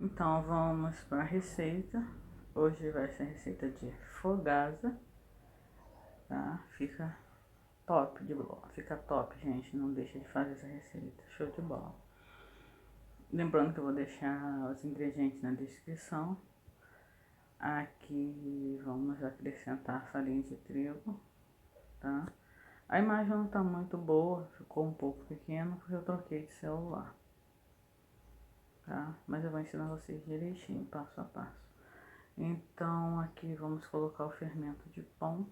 Então vamos para a receita. Hoje vai ser a receita de fogaça, tá? Fica top de bola, fica top, gente. Não deixa de fazer essa receita, show de bola. Lembrando que eu vou deixar os ingredientes na descrição. Aqui vamos acrescentar farinha de trigo, tá? A imagem não tá muito boa, ficou um pouco pequena porque eu troquei de celular, tá? Mas eu vou ensinar vocês direitinho, passo a passo. Então aqui vamos colocar o fermento de pão.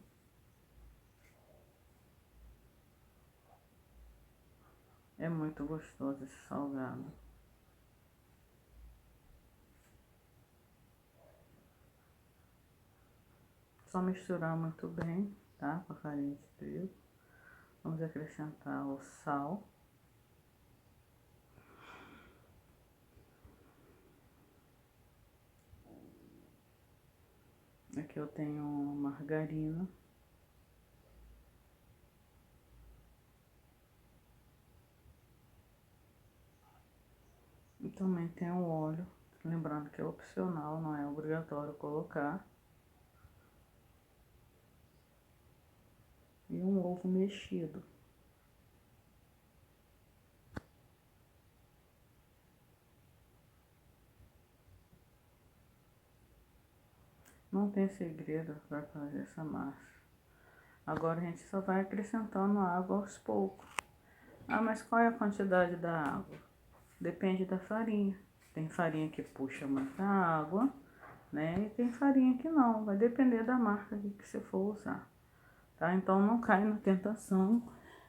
É muito gostoso esse salgado. Só misturar muito bem, tá? Com a farinha de trigo. Vamos acrescentar o sal. Aqui eu tenho margarina. E também tem o óleo. Lembrando que é opcional, não é obrigatório colocar. E um ovo mexido. Não tem segredo para fazer essa massa. Agora a gente só vai acrescentando água aos poucos. Ah, mas qual é a quantidade da água? Depende da farinha. Tem farinha que puxa muita água, né? E tem farinha que não. Vai depender da marca que você for usar, tá? Então não cai na tentação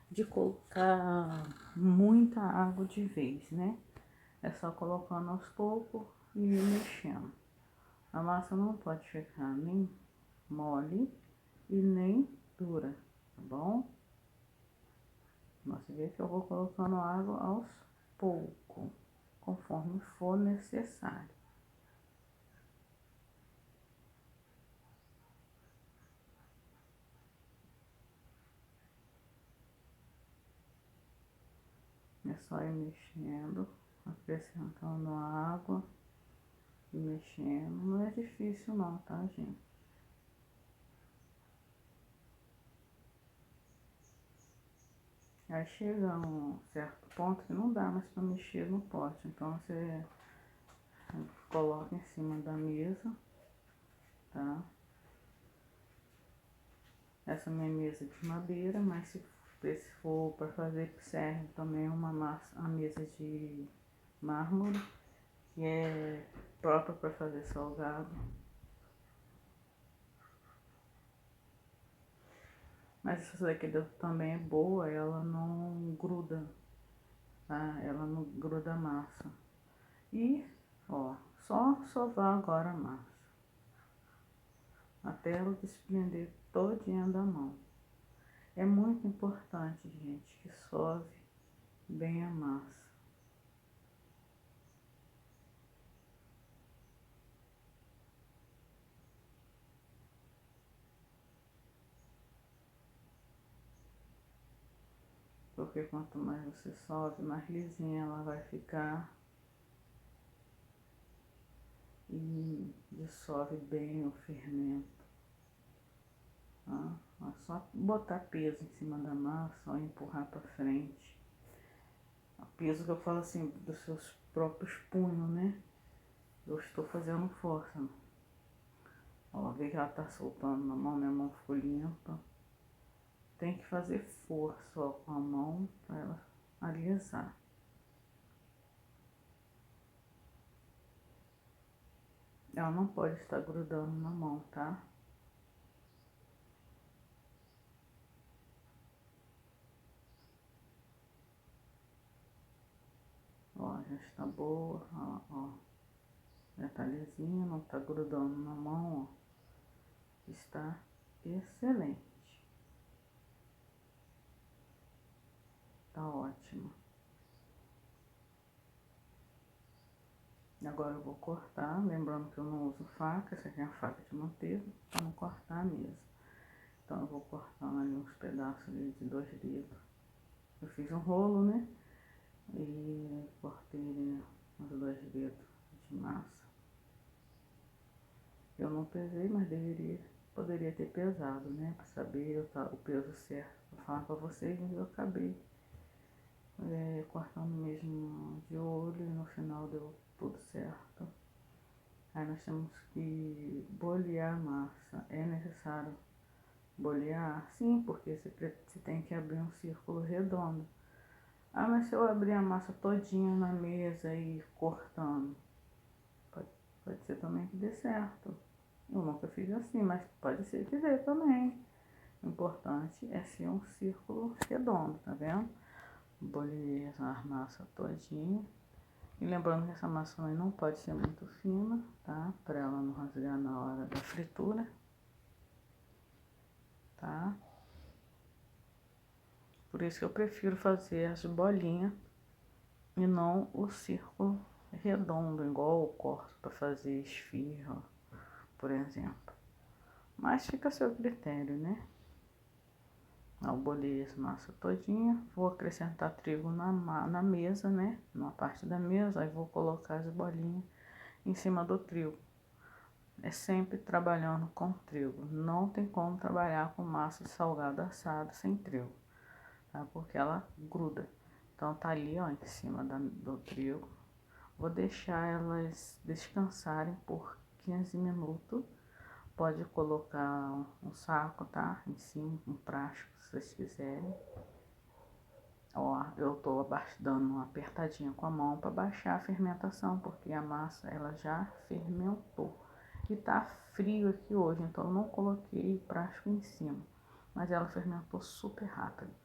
de colocar muita água de vez, né? É só colocando aos poucos e mexendo. A massa não pode ficar nem mole e nem dura, tá bom? Você vê que eu vou colocando água aos poucos, conforme for necessário. É só ir mexendo, acrescentando água e mexendo. Não é difícil não, tá, gente? Aí chega a um certo ponto que não dá mais para mexer no pote. Então você coloca em cima da mesa, tá? Essa minha mesa de madeira, mas se for para fazer, serve também a mesa de mármore, que é própria para fazer salgado. Mas essa daqui também é boa, ela não gruda, tá? Ela não gruda a massa. E, ó, só sovar agora a massa, até ela desprender todinha da mão. É muito importante, gente, que sove bem a massa. Porque quanto mais você sobe, mais lisinha ela vai ficar. E dissolve bem o fermento. Tá? É só botar peso em cima da massa, ó, empurrar para frente. O peso que eu falo assim, dos seus próprios punhos, né? Eu estou fazendo força. Ó, vê que ela tá soltando na mão, minha mão ficou limpa. Tem que fazer força, ó, com a mão para ela alisar. Ela não pode estar grudando na mão, tá? Ó, já está boa, ó. Já tá lisinha, não tá grudando na mão, ó. Está excelente. Tá ótimo. Agora eu vou cortar, lembrando que eu não uso faca, essa aqui é a faca de manteiga, para não cortar a mesa. Então eu vou cortar ali uns pedaços ali de 2 dedos. Eu fiz um rolo, né? E cortei ali uns 2 dedos de massa. Eu não pesei, mas poderia ter pesado, né? Pra saber o peso certo. Vou falar pra vocês, mas eu acabei cortando mesmo de olho e no final deu tudo certo. Aí nós temos que bolear a massa. É necessário bolear? Sim, porque você tem que abrir um círculo redondo. Ah, mas se eu abrir a massa todinha na mesa e ir cortando, pode ser também que dê certo. Eu nunca fiz assim, mas pode ser que dê também. O importante é ser um círculo redondo, tá vendo? Bolei a massa todinha. E lembrando que essa massa também não pode ser muito fina, tá? Pra ela não rasgar na hora da fritura, tá? Por isso que eu prefiro fazer as bolinhas e não o círculo redondo, igual eu corto para fazer esfirra, por exemplo. Mas fica a seu critério, né? Eu bolei essa massa todinha, vou acrescentar trigo na mesa, né? Na parte da mesa, aí vou colocar as bolinhas em cima do trigo. É sempre trabalhando com trigo. Não tem como trabalhar com massa de salgado assado sem trigo, tá? Porque ela gruda. Então tá ali, ó, em cima do trigo. Vou deixar elas descansarem por 15 minutos. Pode colocar um saco, tá? Em cima, um plástico, se vocês quiserem. Ó, eu tô dando uma apertadinha com a mão para baixar a fermentação, porque a massa ela já fermentou. E tá frio aqui hoje, então eu não coloquei o plástico em cima, mas ela fermentou super rápido.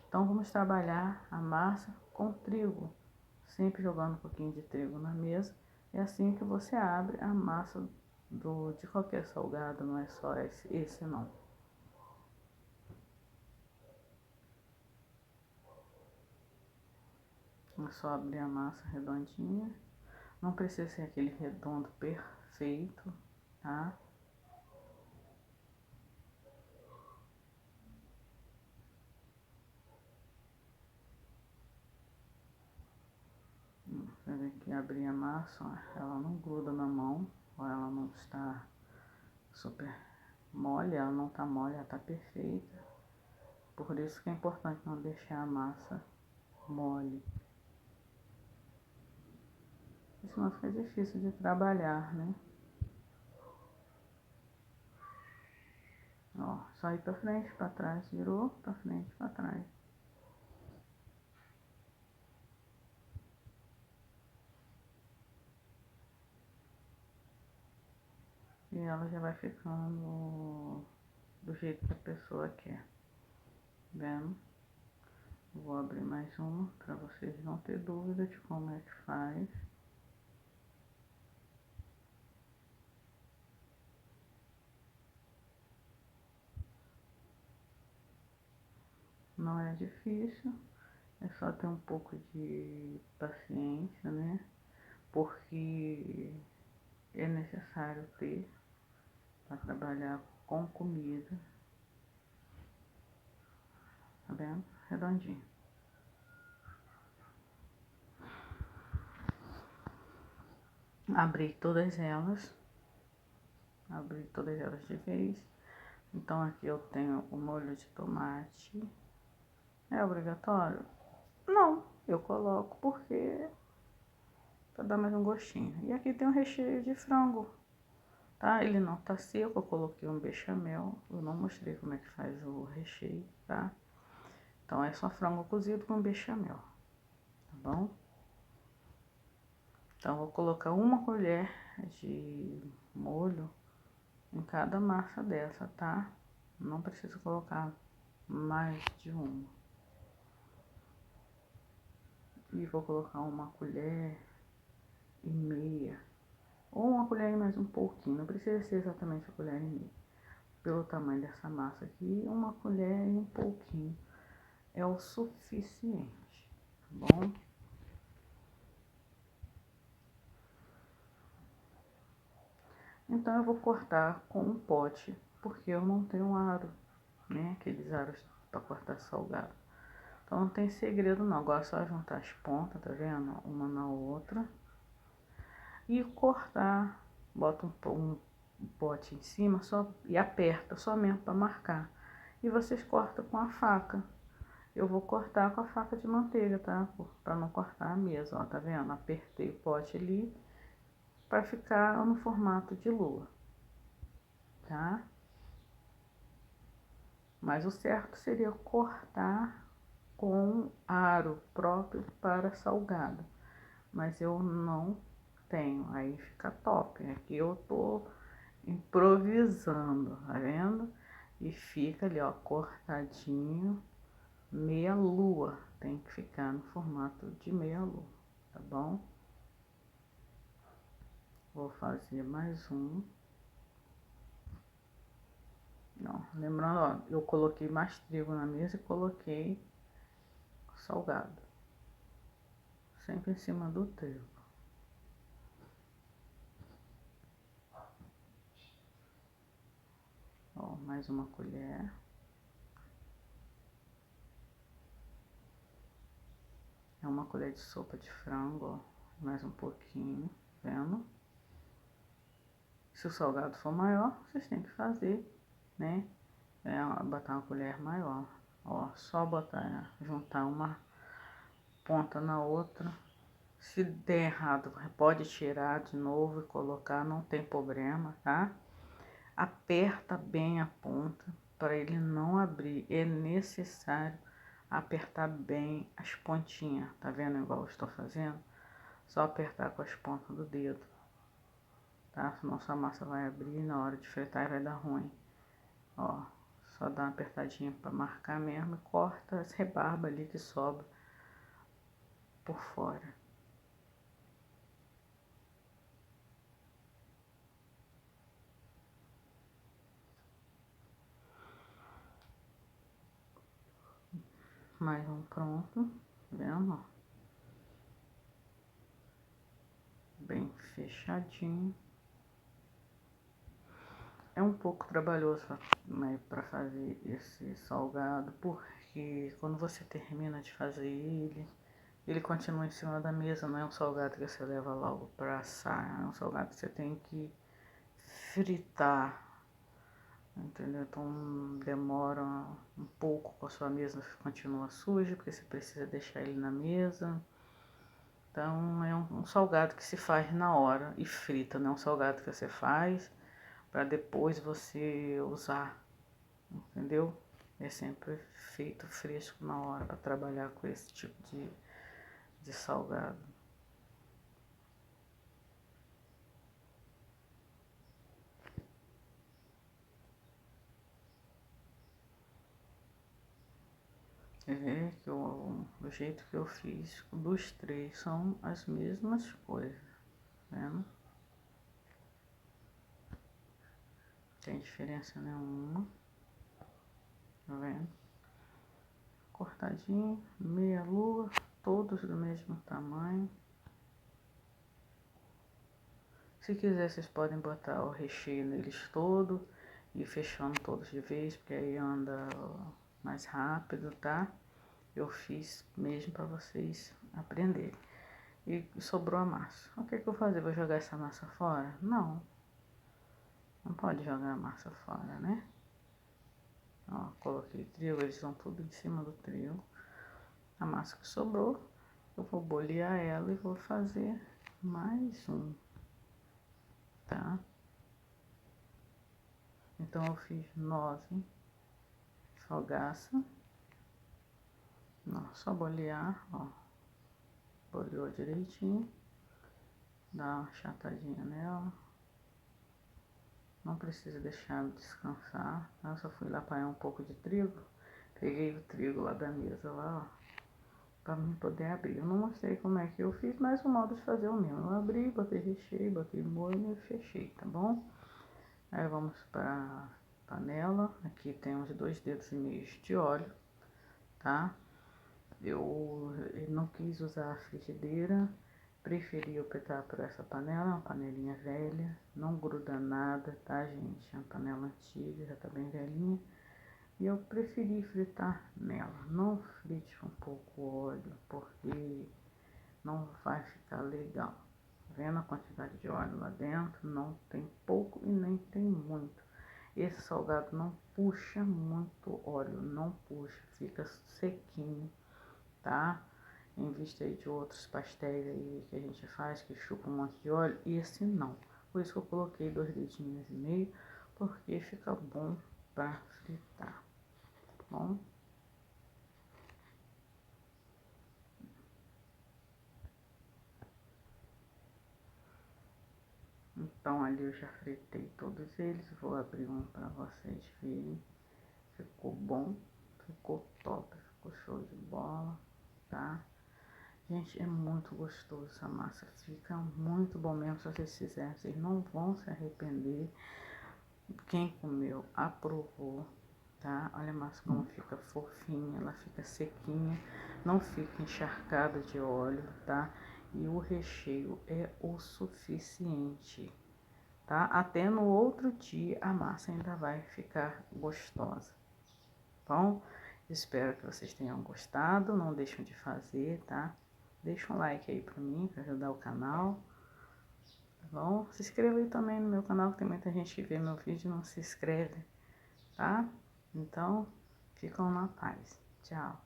Então vamos trabalhar a massa com trigo, sempre jogando um pouquinho de trigo na mesa. É assim que você abre a massa de qualquer salgado, não é só esse não. É só abrir a massa redondinha. Não precisa ser aquele redondo perfeito, tá? Você vê que abrir a massa, ó, ela não gruda na mão, ou ela não está super mole, ela não tá mole, ela tá perfeita. Por isso que é importante não deixar a massa mole. Senão fica difícil de trabalhar, né? Ó, só ir pra frente, pra trás, virou, pra frente, pra trás. E ela já vai ficando do jeito que a pessoa quer. Vendo? Vou abrir mais uma para vocês não ter dúvida de como é que faz. Não é difícil, é só ter um pouco de paciência, né? Porque é necessário ter para trabalhar com comida. Tá vendo? Redondinho. Abri todas elas. Abri todas elas de vez. Então aqui eu tenho o molho de tomate. É obrigatório? Não, eu coloco porque para dar mais um gostinho. E aqui tem um recheio de frango, tá? Ele não tá seco, eu coloquei um bechamel. Eu não mostrei como é que faz o recheio, tá? Então é só frango cozido com bechamel, tá bom? Então vou colocar uma colher de molho em cada massa dessa, tá? Não precisa colocar mais de uma. E vou colocar uma colher e meia, ou uma colher e mais um pouquinho, não precisa ser exatamente a colher e meia. Pelo tamanho dessa massa aqui, uma colher e um pouquinho é o suficiente, tá bom? Então eu vou cortar com um pote, porque eu não tenho aro, né? Aqueles aros para cortar salgado. Então não tem segredo não, agora é só juntar as pontas, tá vendo? Uma na outra. e cortar, bota um pote em cima só e aperta só mesmo para marcar. E vocês cortam com a faca. Eu vou cortar com a faca de manteiga, tá? Para não cortar a mesa, ó, tá vendo? Apertei o pote ali para ficar no formato de lua, tá? Mas o certo seria cortar com aro próprio para salgado. Mas eu não tenho, aí fica top. Aqui eu tô improvisando, tá vendo? E fica ali, ó, cortadinho, meia lua. Tem que ficar no formato de meia lua, tá bom? Vou fazer mais um. Não, lembrando, ó, eu coloquei mais trigo na mesa e coloquei salgado. Sempre em cima do trigo. Ó, mais uma colher. É uma colher de sopa de frango, ó. Mais um pouquinho, vendo? Se o salgado for maior, vocês têm que fazer, né? Botar uma colher maior. Ó, só botar, juntar uma ponta na outra. Se der errado, pode tirar de novo e colocar, não tem problema, tá? Aperta bem a ponta para ele não abrir. É necessário apertar bem as pontinhas, tá vendo igual eu estou fazendo? Só apertar com as pontas do dedo, tá? Senão sua massa vai abrir na hora de fritar e vai dar ruim. Ó, só dá uma apertadinha para marcar mesmo e corta as rebarbas ali que sobra por fora. Mais um pronto, tá vendo? Bem fechadinho. É um pouco trabalhoso, né, para fazer esse salgado, porque quando você termina de fazer ele continua em cima da mesa, não é um salgado que você leva logo para assar, é um salgado que você tem que fritar, entendeu? Então demora um pouco, com a sua mesa continua suja, porque você precisa deixar ele na mesa. Então é um salgado que se faz na hora e frita, não é um salgado que você faz para depois você usar, entendeu? É sempre feito fresco na hora para trabalhar com esse tipo de salgado. Você vê que o jeito que eu fiz dos três são as mesmas coisas, tá vendo? Tem diferença nenhuma, tá vendo? Cortadinho, meia lua, todos do mesmo tamanho. Se quiser, vocês podem botar o recheio neles todo e fechando todos de vez, porque aí anda mais rápido, tá? Eu fiz mesmo para vocês aprenderem. E sobrou a massa. O que eu vou fazer? Vou jogar essa massa fora? Não. Não pode jogar a massa fora, né? Ó, coloquei trigo, eles estão tudo em cima do trigo. A massa que sobrou, eu vou bolear ela e vou fazer mais um, tá? Então eu fiz 9 fogaça. Não, só bolear, ó. Boleou direitinho. Dá uma achatadinha nela. Não precisa deixar descansar, tá? Eu só fui lá apanhar um pouco de trigo. Peguei o trigo lá da mesa, lá, ó, pra mim poder abrir. Eu não mostrei como é que eu fiz, mas o modo de fazer é o mesmo. Eu abri, botei recheio, botei molho e fechei, tá bom? Aí vamos pra panela. Aqui tem uns 2,5 dedos de óleo, tá? Eu não quis usar a frigideira. Preferi optar por essa panela, uma panelinha velha, não gruda nada, tá, gente? É uma panela antiga, já tá bem velhinha. E eu preferi fritar nela. Não frite com pouco óleo, porque não vai ficar legal, Vendo a quantidade de óleo lá dentro, não tem pouco e nem tem muito. Esse salgado não puxa muito óleo, não puxa, fica sequinho, tá? Em vista aí de outros pastéis aí que a gente faz, que chupa um monte de óleo, esse não. Por isso que eu coloquei 2,5 dedos, porque fica bom pra fritar, tá bom? Então ali eu já fritei todos eles, vou abrir um para vocês verem. Ficou bom, ficou top, ficou show de bola, tá? Gente, é muito gostoso essa massa, fica muito bom mesmo se vocês fizerem, vocês não vão se arrepender. Quem comeu, aprovou, tá? Olha a massa como fica fofinha, ela fica sequinha, não fica encharcada de óleo, tá? E o recheio é o suficiente, tá? Até no outro dia a massa ainda vai ficar gostosa. Bom, espero que vocês tenham gostado, não deixem de fazer, tá? Deixa um like aí pra mim, pra ajudar o canal, tá bom? Se inscreva aí também no meu canal, que tem muita gente que vê meu vídeo e não se inscreve, tá? Então, ficam na paz. Tchau.